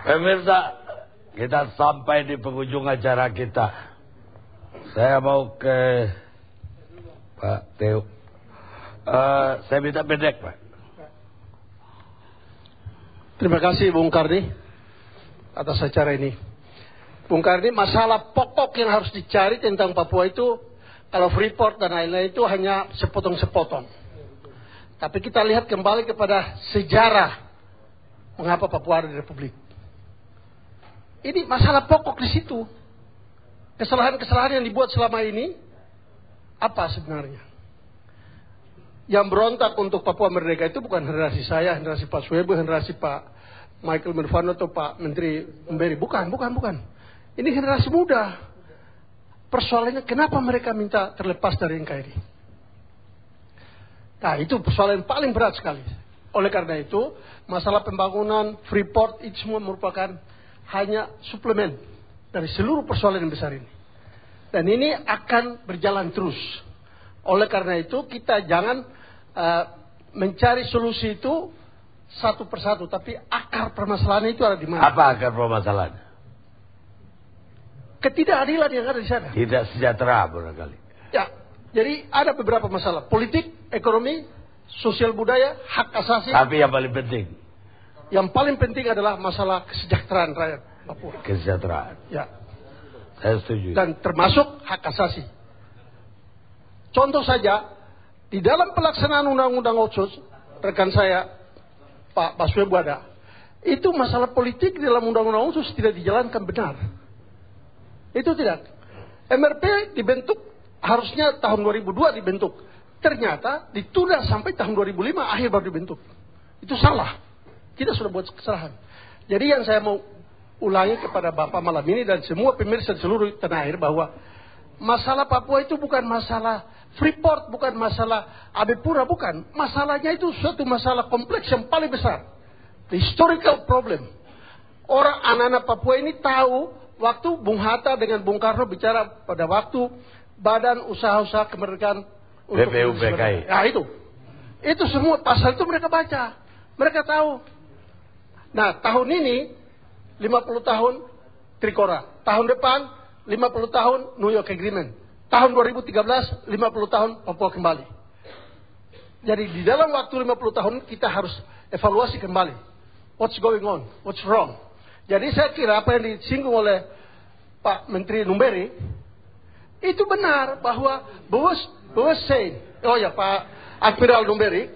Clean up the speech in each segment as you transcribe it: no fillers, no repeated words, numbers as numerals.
Pemirsa, kita sampai di penghujung acara kita. Saya mau ke Pak Teo. Saya minta pendek, Pak. Terima kasih Bung Karni atas acara ini. Bung Karni, masalah pokok yang harus dicari tentang Papua itu, kalau Freeport dan lain-lain itu hanya sepotong-sepotong. Tapi kita lihat kembali kepada sejarah mengapa Papua ada di Republik. Ini masalah pokok di situ. Kesalahan-kesalahan yang dibuat selama ini apa sebenarnya? Yang berontak untuk Papua Merdeka itu bukan generasi saya, generasi Pak Suwebo, generasi Pak Michael Mirvano atau Pak Menteri Mberi. Bukan. Ini generasi muda. Persoalannya kenapa mereka minta terlepas dari NKRI? Nah, itu persoalan yang paling berat sekali. Oleh karena itu, masalah pembangunan Freeport itu semua merupakan hanya suplemen dari seluruh persoalan yang besar ini. Dan ini akan berjalan terus. Oleh karena itu, kita jangan mencari solusi itu satu persatu, tapi akar permasalahan itu ada di mana? Apa akar permasalahan? Ketidakadilan yang ada di sana. Tidak sejahtera barangkali. Ya, jadi ada beberapa masalah: politik, ekonomi, sosial budaya, hak asasi. Tapi yang paling penting? Yang paling penting adalah masalah kesejahteraan rakyat Papua. Kesejahteraan. Ya. Saya setuju. Dan termasuk hak asasi. Contoh saja, di dalam pelaksanaan Undang-Undang Otsus, rekan saya Pak Baswe Buada, itu masalah politik di dalam Undang-Undang Otsus tidak dijalankan benar. Itu tidak. MRP dibentuk harusnya tahun 2002 dibentuk. Ternyata ditunda sampai tahun 2005 akhir baru dibentuk. Itu salah. Kita sudah buat kesalahan. Jadi yang saya mau ulangi kepada Bapak malam ini dan semua pemirsa di seluruh tanah air bahwa masalah Papua itu bukan masalah Freeport, bukan masalah Abepura, bukan. Masalahnya itu suatu masalah kompleks yang paling besar. The historical problem. Orang anak-anak Papua ini tahu waktu Bung Hatta dengan Bung Karno bicara pada waktu Badan Usaha-Usaha Kemerdekaan untuk BPUPKI. Nah itu semua pasal itu mereka baca. Mereka tahu. Nah tahun ini 50 tahun Trikora. Tahun depan 50 tahun New York Agreement. Tahun 2013, 50 tahun Papua kembali. Jadi di dalam waktu 50 tahun kita harus evaluasi kembali. What's going on? What's wrong? Jadi saya kira apa yang disinggung oleh Pak Menteri Numberi, itu benar bahwa Pak Admiral Numberi,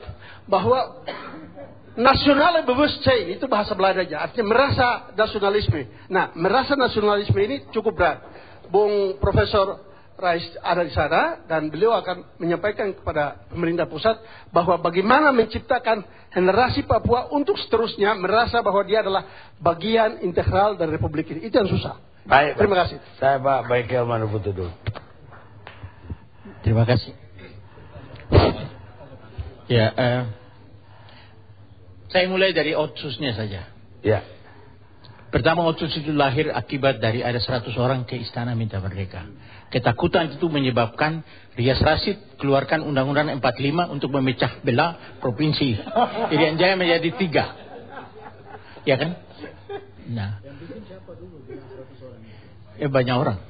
bahwa nasional bewustzijn itu bahasa Belanda aja, artinya merasa nasionalisme. Nah, merasa nasionalisme ini cukup berat. Bung Profesor Rais ada di sana dan beliau akan menyampaikan kepada pemerintah pusat bahwa bagaimana menciptakan generasi Papua untuk seterusnya merasa bahwa dia adalah bagian integral dari Republik ini. Itu yang susah. Baik, terima kasih. Saya Pak Michael Manuputu dulu. Terima kasih. Ya, saya mulai dari Otsusnya saja. Ya. Pertama, Otsus itu lahir akibat dari ada 100 orang ke istana minta merdeka. Ketakutan itu menyebabkan Rias Rasid keluarkan Undang-Undang 45 untuk memecah belah provinsi. Irian Jaya menjadi 3. Ya kan? Nah. Banyak orang.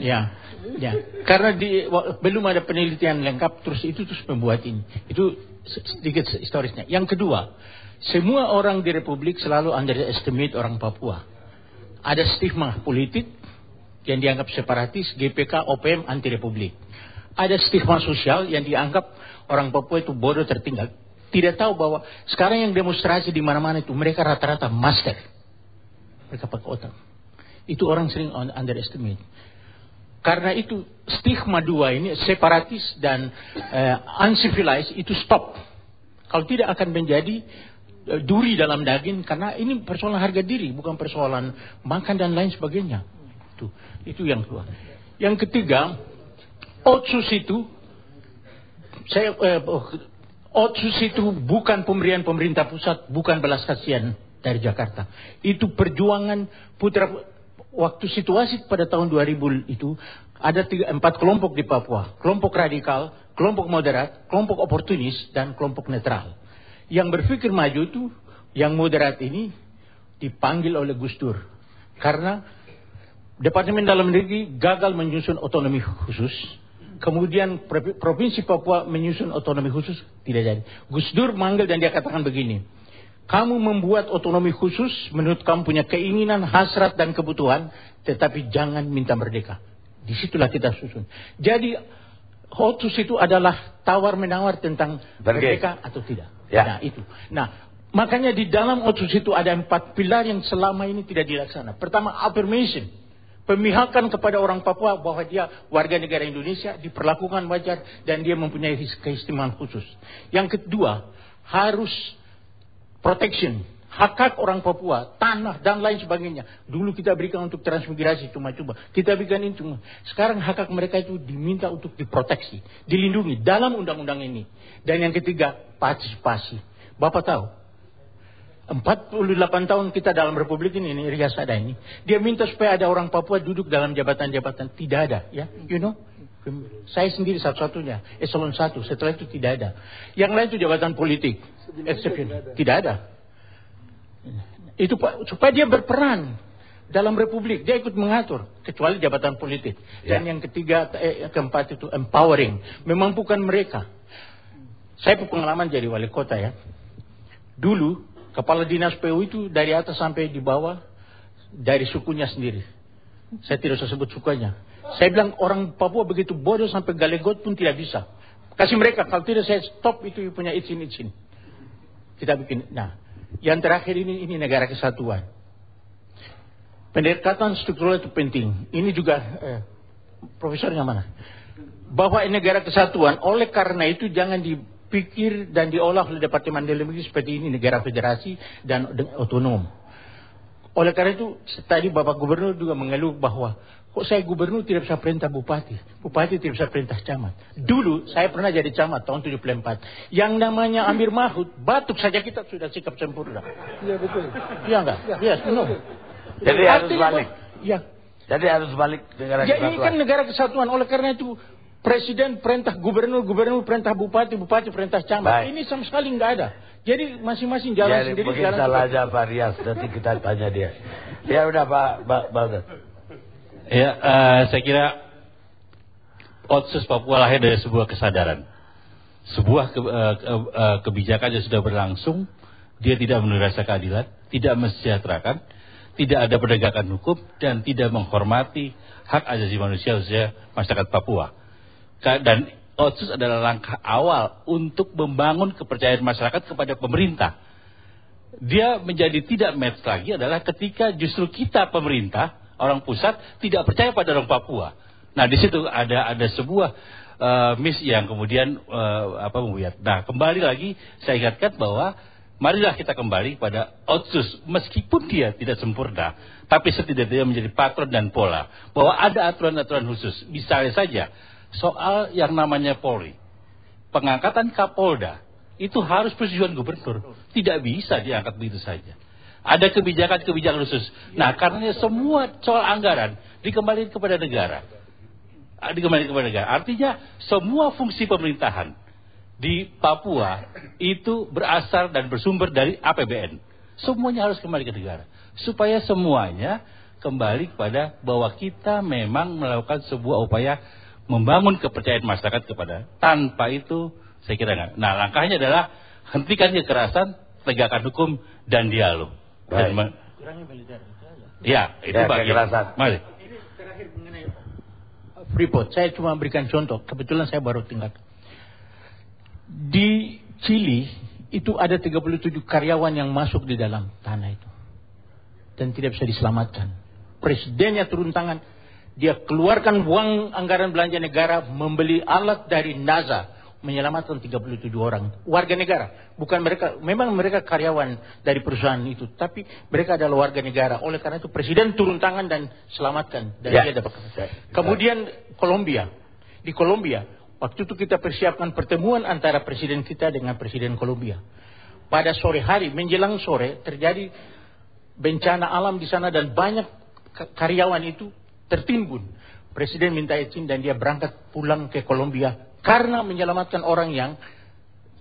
Ya. Karena belum ada penelitian lengkap, terus membuat ini. Itu sedikit historisnya. Yang kedua, semua orang di Republik selalu underestimate orang Papua. Ada stigma politik yang dianggap separatis, GPK, OPM, anti-republik. Ada stigma sosial yang dianggap orang Papua itu bodoh tertinggal. Tidak tahu bahwa sekarang yang demonstrasi di mana-mana itu mereka rata-rata master. Mereka pakai otak. Itu orang sering underestimate. Karena itu stigma dua ini, separatis dan uncivilized, itu stop. Kalau tidak akan menjadi duri dalam daging, karena ini persoalan harga diri, bukan persoalan makan dan lain sebagainya. Itu yang kedua. Yang ketiga, Otsus itu bukan pemberian pemerintah pusat, bukan belas kasihan dari Jakarta. Itu perjuangan putra. Waktu situasi pada tahun 2000 itu ada 4 kelompok di Papua. Kelompok radikal, kelompok moderat, kelompok oportunis, dan kelompok netral. Yang berpikir maju itu, yang moderat ini dipanggil oleh Gus Dur karena Departemen Dalam Negeri gagal menyusun otonomi khusus. Kemudian Provinsi Papua menyusun otonomi khusus, tidak jadi. Gus Dur manggil dan dia katakan begini, kamu membuat otonomi khusus menurut kamu punya keinginan, hasrat dan kebutuhan, tetapi jangan minta merdeka. Disitulah kita susun. Jadi Otsus itu adalah tawar-menawar tentang merdeka atau tidak. Ya. Nah itu. Nah makanya di dalam Otsus itu ada 4 pilar yang selama ini tidak dilaksana. Pertama, affirmation. Pemihakan kepada orang Papua bahwa dia warga negara Indonesia, diperlakukan wajar dan dia mempunyai keistimewaan khusus. Yang kedua, harus protection. Hak-hak orang Papua, tanah dan lain sebagainya. Dulu kita berikan untuk transmigrasi cuma-cuma. Kita berikan ini cuma. Sekarang hak-hak mereka itu diminta untuk diproteksi, dilindungi dalam undang-undang ini. Dan yang ketiga, partisipasi. Bapak tahu, 48 tahun kita dalam Republik ini Riasada ini. Dia minta supaya ada orang Papua duduk dalam jabatan-jabatan. Tidak ada, ya. You know? Saya sendiri satu-satunya, eselon 1. Setelah itu tidak ada. Yang lain itu jabatan politik. Exception. Tidak ada. Itu supaya dia berperan dalam Republik, dia ikut mengatur, kecuali jabatan politik. Dan yang ketiga, keempat itu empowering, memampukan mereka. Saya pengalaman jadi wali kota ya. Dulu kepala dinas PU itu dari atas sampai di bawah dari sukunya sendiri. Saya tidak usah sebut sukunya. Saya bilang orang Papua begitu bodoh sampai galegot pun tidak bisa. Kasih mereka, kalau tidak saya stop itu punya izin. Kita bikin. Nah, yang terakhir ini negara kesatuan. Pendekatan struktural itu penting. Ini juga profesornya mana? Bahwa negara kesatuan, oleh karena itu jangan dipikir dan diolah oleh Departemen Dalam Negeri seperti ini negara federasi dan otonom. Oleh karena itu tadi Bapak Gubernur juga mengeluh bahwa kok saya gubernur tidak bisa perintah bupati, bupati tidak bisa perintah camat. Dulu saya pernah jadi camat tahun 74. Yang namanya Amir Mahmud, batuk saja kita sudah sikap sempurna. Iya betul. Iya enggak? Iya, no. Jadi harus balik. Iya. Jadi harus balik negara kesatuan. kesatuan. Ini kan negara kesatuan. Oleh karena itu presiden perintah gubernur, gubernur perintah bupati, bupati perintah camat. Baik. Ini sama sekali enggak ada. Jadi masing-masing jalan sendiri. Mungkin salah aja Pak Rias, nanti kita tanya dia. Ya udah Pak Baldan. Ya, saya kira Otsus Papua lahir dari sebuah kesadaran. Sebuah kebijakan yang sudah berlangsung, dia tidak memenuhi rasa keadilan, tidak mensejahterakan, tidak ada penegakan hukum, dan tidak menghormati hak asasi manusia khususnya masyarakat Papua. Dan Otsus adalah langkah awal untuk membangun kepercayaan masyarakat kepada pemerintah. Dia menjadi tidak match lagi adalah ketika justru kita pemerintah, orang pusat tidak percaya pada orang Papua. Nah di situ ada sebuah miss yang kemudian membuyat. Nah kembali lagi saya ingatkan bahwa marilah kita kembali pada Otsus meskipun dia tidak sempurna, tapi setidaknya menjadi patron dan pola bahwa ada aturan-aturan khusus. Misalnya saja soal yang namanya Polri, pengangkatan Kapolda itu harus persetujuan gubernur, tidak bisa diangkat begitu saja. Ada kebijakan-kebijakan khusus. Nah, karena semua soal anggaran dikembalikan kepada negara. Artinya semua fungsi pemerintahan di Papua itu berasal dan bersumber dari APBN. Semuanya harus kembali ke negara. Supaya semuanya kembali kepada bahwa kita memang melakukan sebuah upaya membangun kepercayaan masyarakat kepada. Tanpa itu saya kira enggak. Nah, langkahnya adalah hentikan kekerasan, tegakkan hukum dan dialog. Kurangnya militer. Ya, itu bagian. Mari. Ini terakhir mengenai Freeport. Saya cuma berikan contoh. Kebetulan saya baru tinggal. Di Chili itu ada 37 karyawan yang masuk di dalam tanah itu. Dan tidak bisa diselamatkan. Presidennya turun tangan. Dia keluarkan uang anggaran belanja negara membeli alat dari NASA. Menyelamatkan 37 orang warga negara, bukan mereka, memang mereka karyawan dari perusahaan itu, tapi mereka adalah warga negara. Oleh karena itu presiden turun tangan dan selamatkan dan dia dapat. Kemudian di Kolombia waktu itu kita persiapkan pertemuan antara presiden kita dengan presiden Kolombia. Pada sore hari menjelang sore terjadi bencana alam di sana dan banyak karyawan itu tertimbun. Presiden minta izin dan dia berangkat pulang ke Kolombia karena menyelamatkan orang yang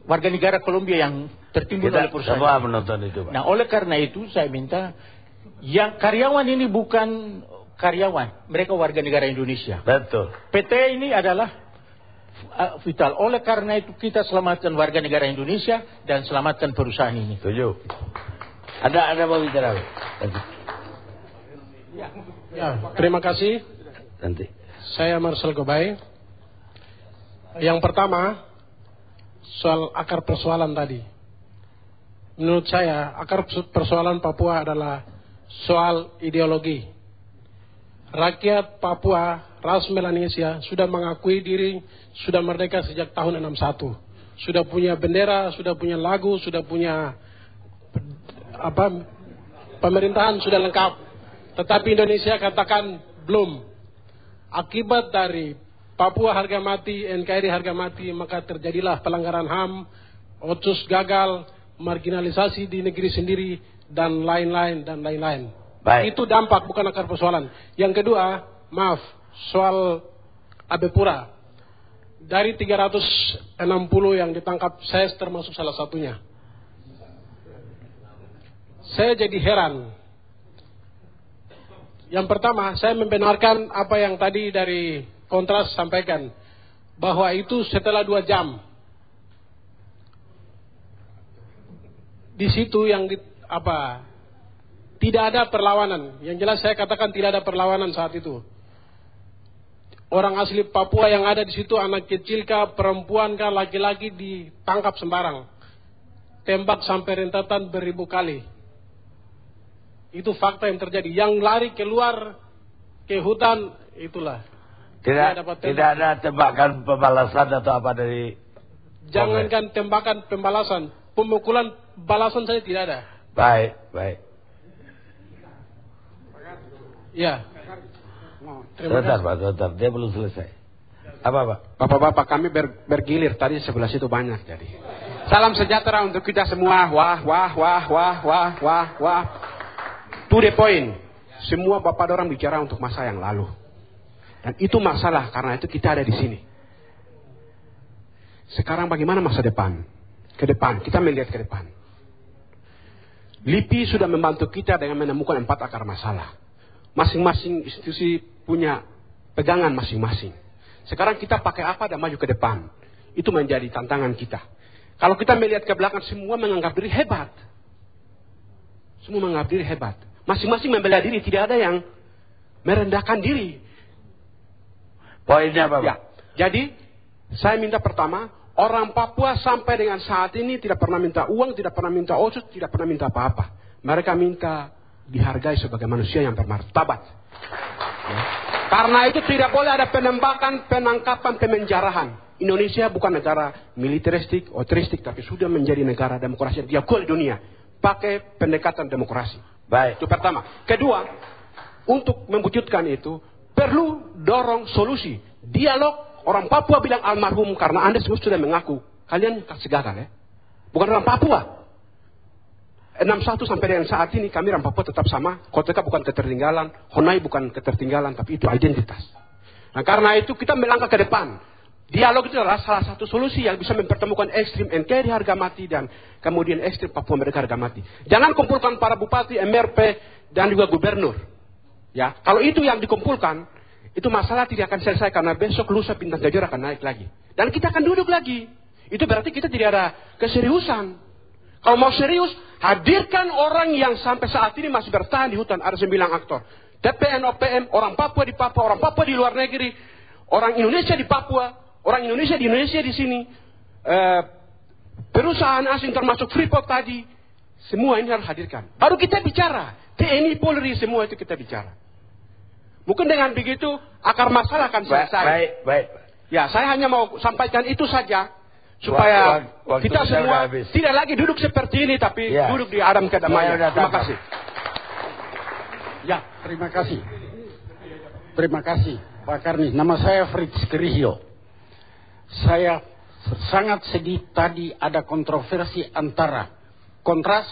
warga negara Kolombia yang tertimbun oleh perusahaan. Semua menonton itu, Pak. Nah, oleh karena itu saya minta yang karyawan ini bukan karyawan, mereka warga negara Indonesia. Betul. PT ini adalah vital. Oleh karena itu kita selamatkan warga negara Indonesia dan selamatkan perusahaan ini. Setuju. Ada mau bicara? Ya, terima kasih. Nanti. Saya Marcel Gobay. Yang pertama, soal akar persoalan tadi. Menurut saya, akar persoalan Papua adalah soal ideologi. Rakyat Papua, ras Melanesia, sudah mengakui diri, sudah merdeka sejak tahun 61. Sudah punya bendera, sudah punya lagu, sudah punya pemerintahan sudah lengkap. Tetapi Indonesia katakan belum. Akibat dari Papua harga mati, NKRI harga mati, maka terjadilah pelanggaran HAM, Otsus gagal, marginalisasi di negeri sendiri, dan lain-lain, dan lain-lain. Baik. Itu dampak, bukan akar persoalan. Yang kedua, maaf, soal Abe Pura. Dari 360 yang ditangkap, saya termasuk salah satunya. Saya jadi heran. Yang pertama, saya membenarkan apa yang tadi dari Kontras sampaikan, bahwa itu setelah 2 jam. Di situ yang tidak ada perlawanan. Yang jelas saya katakan tidak ada perlawanan saat itu. Orang asli Papua yang ada di situ, anak kecil kah, perempuan kah, laki-laki, ditangkap sembarang. Tembak sampai rentetan beribu kali. Itu fakta yang terjadi. Yang lari keluar ke hutan, itulah. Tidak ada tembakan pembalasan atau apa dari... Jangankan tembakan pembalasan, pemukulan balasan saja tidak ada. Baik. Ya. Sebentar, Pak. Dia belum selesai. Apa, Pak? Bapak-bapak, kami bergilir tadi sebelah situ banyak jadi. Salam sejahtera untuk kita semua. Wah. To the point. Semua bapak orang bicara untuk masa yang lalu. Dan itu masalah, karena itu kita ada di sini. Sekarang bagaimana masa depan? Ke depan, kita melihat ke depan. LIPI sudah membantu kita dengan menemukan 4 akar masalah. Masing-masing institusi punya pegangan masing-masing. Sekarang kita pakai apa dan maju ke depan. Itu menjadi tantangan kita. Kalau kita melihat ke belakang, semua menganggap diri hebat. Semua menganggap diri hebat. Masing-masing membela diri, tidak ada yang merendahkan diri. Poinnya apa, Pak? Ya, jadi saya minta pertama, orang Papua sampai dengan saat ini tidak pernah minta uang, tidak pernah minta otsus, tidak pernah minta apa-apa. Mereka minta dihargai sebagai manusia yang bermartabat. Ya. Karena itu tidak boleh ada penembakan, penangkapan, pemenjarahan. Indonesia bukan negara militeristik, otoristik, tapi sudah menjadi negara demokrasi yang diakui di dunia. Pakai pendekatan demokrasi. Baik. Itu pertama. Kedua, untuk mewujudkan itu, perlu dorong solusi. Dialog, orang Papua bilang almarhum karena Anda semua sudah mengaku. Kalian kasih gagal ya. Bukan orang Papua. 61 sampai dengan saat ini kami orang Papua tetap sama. Koteka bukan ketertinggalan, Honai bukan ketertinggalan, tapi itu identitas. Nah karena itu kita melangkah ke depan. Dialog itu adalah salah satu solusi yang bisa mempertemukan ekstrim NKRI harga mati dan kemudian ekstrim Papua mereka harga mati. Jangan kumpulkan para bupati, MRP dan juga gubernur. Ya, kalau itu yang dikumpulkan, itu masalah tidak akan selesai karena besok lusa bintang gajah akan naik lagi. Dan kita akan duduk lagi. Itu berarti kita tidak ada keseriusan. Kalau mau serius, hadirkan orang yang sampai saat ini masih bertahan di hutan. Ada 9 aktor. TPN, OPM, orang Papua di Papua, orang Papua di luar negeri, orang Indonesia di Papua, orang Indonesia di sini, perusahaan asing termasuk Freeport tadi, semua ini harus hadirkan. Baru kita bicara. TNI, Polri, semua itu kita bicara. Mungkin dengan begitu akar masalah akan selesai. Baik. Ya, saya hanya mau sampaikan itu saja. Supaya kita semua tidak lagi duduk seperti ini, tapi duduk di adam kedamaian. Terima kasih. Ya, terima kasih Pak Karni. Nama saya Fritz Kerihio. Saya sangat sedih tadi ada kontroversi antara Kontras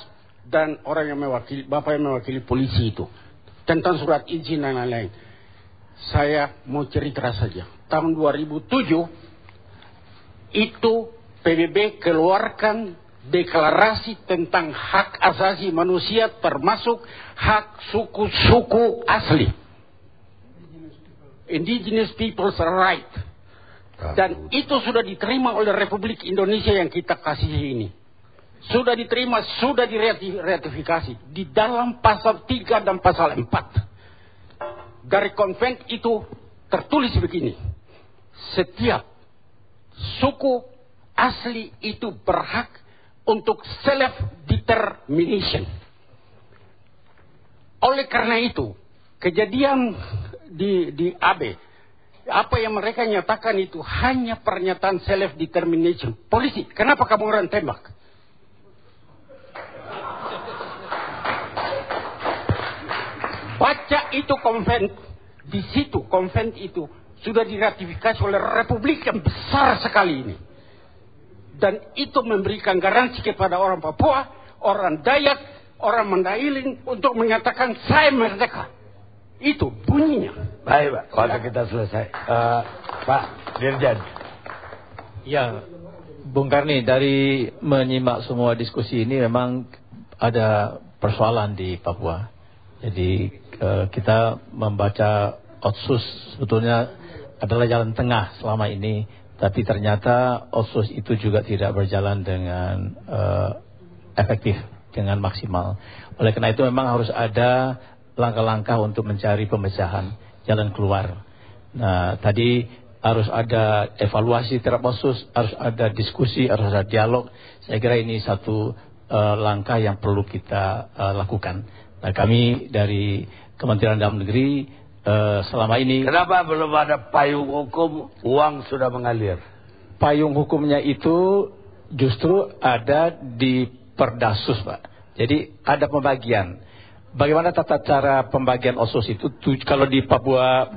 dan orang yang mewakili, Bapak yang mewakili polisi itu. Tentang surat izin dan lain-lain. Saya mau cerita saja. Tahun 2007, itu PBB keluarkan deklarasi tentang hak asasi manusia termasuk hak suku-suku asli. Indigenous people's right. Dan itu sudah diterima oleh Republik Indonesia yang kita kasihi ini. Sudah diterima, sudah diratifikasi di dalam pasal 3 dan pasal 4. Dari konven itu tertulis begini. Setiap suku asli itu berhak untuk self-determination. Oleh karena itu, kejadian di AB, apa yang mereka nyatakan itu hanya pernyataan self-determination. Polisi, kenapa kamu orang tembak? Baca itu konven, di situ konven itu sudah diratifikasi oleh Republik yang besar sekali ini. Dan itu memberikan garansi kepada orang Papua, orang Dayak, orang Mandailing untuk menyatakan saya merdeka. Itu bunyinya. Baik Pak, waktu kita selesai. Pak Dirjen. Ya, Bung Karni, dari menyimak semua diskusi ini memang ada persoalan di Papua. Jadi kita membaca Otsus sebetulnya adalah jalan tengah selama ini, tapi ternyata Otsus itu juga tidak berjalan dengan efektif, dengan maksimal. Oleh karena itu memang harus ada langkah-langkah untuk mencari pemecahan, jalan keluar. Nah, tadi harus ada evaluasi terhadap Otsus, harus ada diskusi, harus ada dialog. Saya kira ini satu langkah yang perlu kita lakukan. Nah, kami dari Kementerian Dalam Negeri selama ini... Kenapa belum ada payung hukum, uang sudah mengalir? Payung hukumnya itu justru ada di Perdasus, Pak. Jadi ada pembagian. Bagaimana tata cara pembagian Otsus itu? Kalau di Papua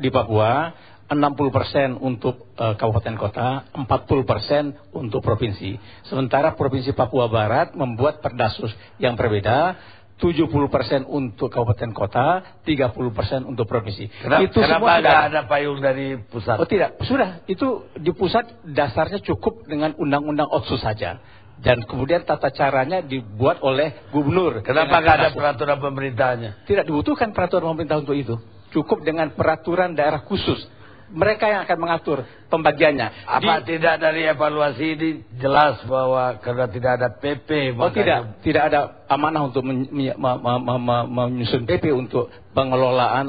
60% untuk kabupaten kota, 40% untuk provinsi. Sementara Provinsi Papua Barat membuat Perdasus yang berbeda, 70% untuk kabupaten kota, 30% untuk provinsi. Kenapa tidak ada payung dari pusat? Oh tidak, sudah. Itu di pusat dasarnya cukup dengan undang-undang Otsus saja. Dan kemudian tata caranya dibuat oleh gubernur. Kenapa tidak ada peraturan pemerintahnya? Tidak dibutuhkan peraturan pemerintah untuk itu. Cukup dengan peraturan daerah khusus. Mereka yang akan mengatur pembagiannya. Apa tidak dari evaluasi ini jelas bahwa karena tidak ada PP? Oh tidak ada amanah untuk menyusun PP untuk pengelolaan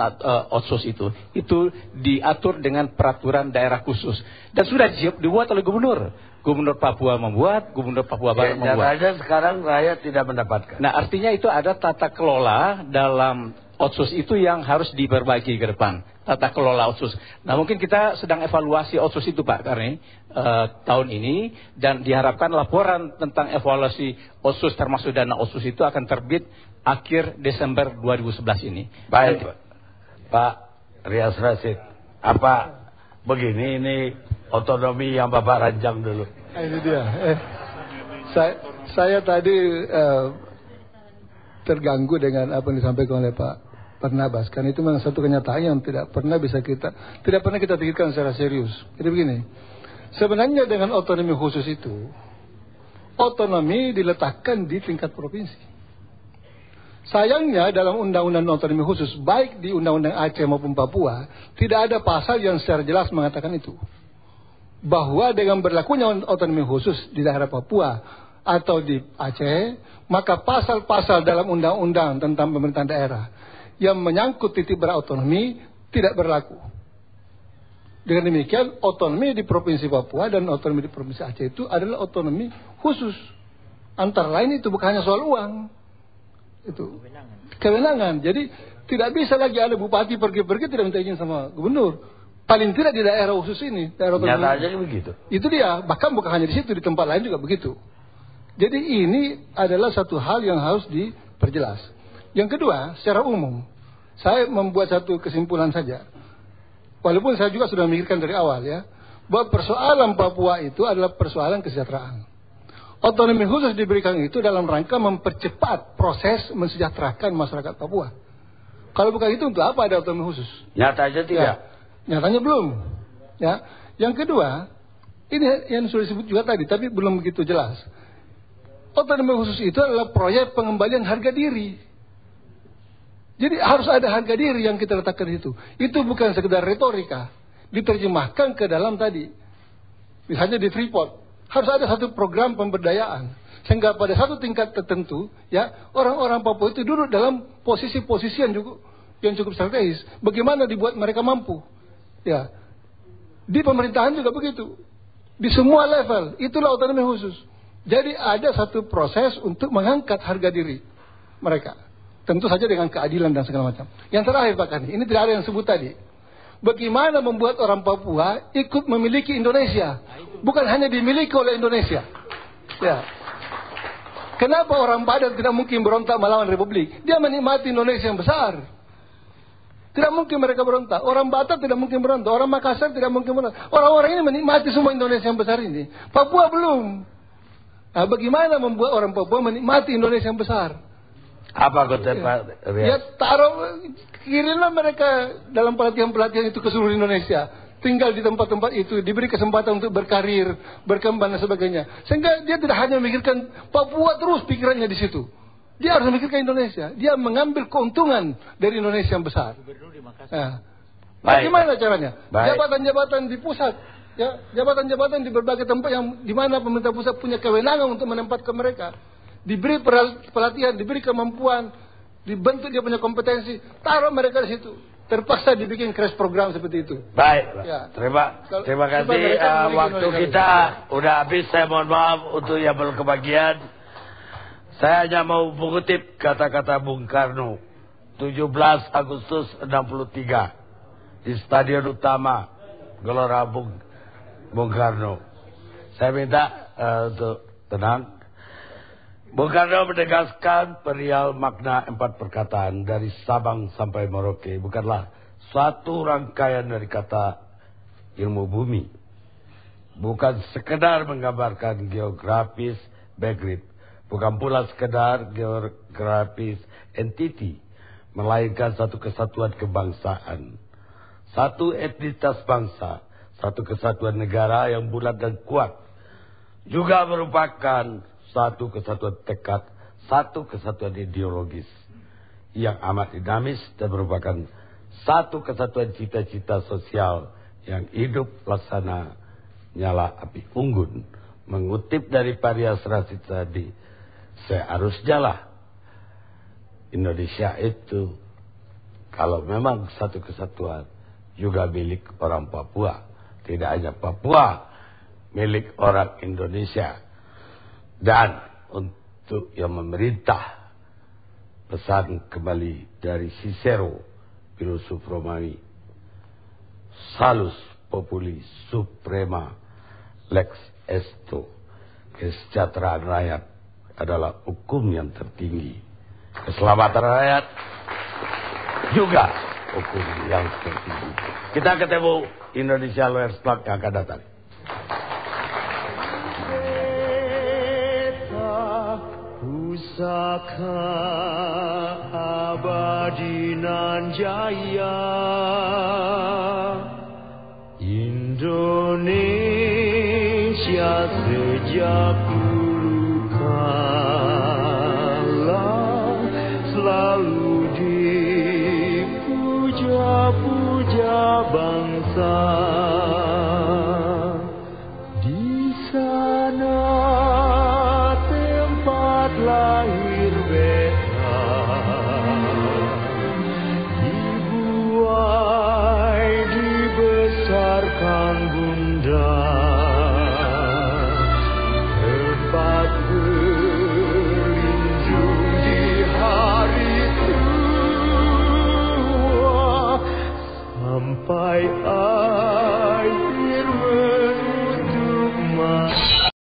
Otsus itu. Itu diatur dengan peraturan daerah khusus. Dan sudah dibuat oleh gubernur. Gubernur Papua membuat, Gubernur Papua Barat membuat. Nyatanya sekarang rakyat tidak mendapatkan. Nah, artinya itu ada tata kelola dalam Otsus itu yang harus diperbaiki ke depan. Tata kelola Otsus. Nah, mungkin kita sedang evaluasi Otsus itu, Pak Karni, tahun ini. Dan diharapkan laporan tentang evaluasi Otsus termasuk dana Otsus itu akan terbit akhir Desember 2011 ini. Baik, Pak Rias Rasid. Apa begini ini otonomi yang Bapak rancang dulu? Ini dia. Saya tadi terganggu dengan apa yang disampaikan oleh Pak Barnabas, karena itu memang satu kenyataan yang tidak pernah kita pikirkan secara serius. Jadi begini, sebenarnya dengan otonomi khusus itu, otonomi diletakkan di tingkat provinsi. Sayangnya dalam undang-undang otonomi khusus, baik di undang-undang Aceh maupun Papua, tidak ada pasal yang secara jelas mengatakan itu. Bahwa dengan berlakunya otonomi khusus di daerah Papua atau di Aceh, maka pasal-pasal dalam undang-undang tentang pemerintahan daerah yang menyangkut titik berat otonomi tidak berlaku. Dengan demikian, otonomi di Provinsi Papua dan otonomi di Provinsi Aceh itu adalah otonomi khusus. Antara lain itu bukan hanya soal uang. Itu kewenangan. Jadi tidak bisa lagi ada bupati pergi-pergi tidak minta izin sama gubernur. Paling tidak di daerah khusus ini, daerah otonomi. Nyatanya begitu. Itu dia. Bahkan bukan hanya di situ, di tempat lain juga begitu. Jadi ini adalah satu hal yang harus diperjelas. Yang kedua, secara umum, saya membuat satu kesimpulan saja. Walaupun saya juga sudah memikirkan dari awal ya, bahwa persoalan Papua itu adalah persoalan kesejahteraan. Otonomi khusus diberikan itu dalam rangka mempercepat proses mensejahterakan masyarakat Papua. Kalau bukan itu, untuk apa ada otonomi khusus? Nyatanya tidak. Ya, nyatanya belum. Ya. Yang kedua, ini yang sudah disebut juga tadi, tapi belum begitu jelas. Otonomi khusus itu adalah proyek pengembalian harga diri. Jadi harus ada harga diri yang kita letakkan di situ. Itu bukan sekedar retorika. Diterjemahkan ke dalam tadi. Misalnya di Freeport. Harus ada satu program pemberdayaan. Sehingga pada satu tingkat tertentu, ya, orang-orang Papua itu duduk dalam posisi-posisi yang cukup strategis. Bagaimana dibuat mereka mampu. Ya. Di pemerintahan juga begitu. Di semua level. Itulah otonomi khusus. Jadi ada satu proses untuk mengangkat harga diri mereka. Tentu saja dengan keadilan dan segala macam. Yang terakhir Pak Kani, ini tidak ada yang sebut tadi. Bagaimana membuat orang Papua ikut memiliki Indonesia. Bukan hanya dimiliki oleh Indonesia. Ya. Kenapa orang Padat tidak mungkin berontak melawan Republik? Dia menikmati Indonesia yang besar. Tidak mungkin mereka berontak. Orang Batak tidak mungkin berontak. Orang Makassar tidak mungkin berontak. Orang-orang ini menikmati semua Indonesia yang besar ini. Papua belum. Nah, bagaimana membuat orang Papua menikmati Indonesia yang besar? Apa konsep Pak Rias? Ya kirimlah mereka dalam pelatihan-pelatihan itu ke seluruh Indonesia. Tinggal di tempat-tempat itu, diberi kesempatan untuk berkarir, berkembang dan sebagainya. Sehingga dia tidak hanya memikirkan Papua terus pikirannya di situ. Dia harus memikirkan Indonesia. Dia mengambil keuntungan dari Indonesia yang besar. Nah, bagaimana caranya? Jabatan-jabatan di pusat. Ya, jabatan-jabatan di berbagai tempat yang di mana pemerintah pusat punya kewenangan untuk menempatkan mereka, diberi pelatihan, diberi kemampuan, dibentuk dia punya kompetensi, taruh mereka di situ. Terpaksa dibikin crash program seperti itu. Baik, ya. terima kasih. Waktu kita udah habis. Saya mohon maaf untuk yang belum kebagian. Saya hanya mau mengutip kata-kata Bung Karno, 17 Agustus 63 di Stadion Utama Gelora Bung Karno. Saya minta untuk tenang. Bung Karno menegaskan perihal makna 4 perkataan dari Sabang sampai Merauke bukanlah suatu rangkaian dari kata ilmu bumi. Bukan sekedar menggambarkan geografis background, bukan pula sekedar geografis entity, melainkan satu kesatuan kebangsaan, satu etnitas bangsa, satu kesatuan negara yang bulat dan kuat. Juga merupakan satu kesatuan tekad, satu kesatuan ideologis yang amat dinamis dan merupakan satu kesatuan cita-cita sosial yang hidup laksana nyala api unggun. Mengutip dari Parias Rasid tadi, seharusnya lah Indonesia itu kalau memang satu kesatuan juga milik orang Papua, tidak hanya Papua milik orang Indonesia. Dan untuk yang memerintah, pesan kembali dari Cicero, filosof Romawi, salus populi suprema lex esto, kesejahteraan rakyat adalah hukum yang tertinggi, keselamatan rakyat juga hukum yang tertinggi. Kita ketemu Indonesia Lawyers Club yang akan datang. Pusaka abadi nan jaya, Indonesia sejak dulu kala selalu dipuja-puja bangsa. Di sana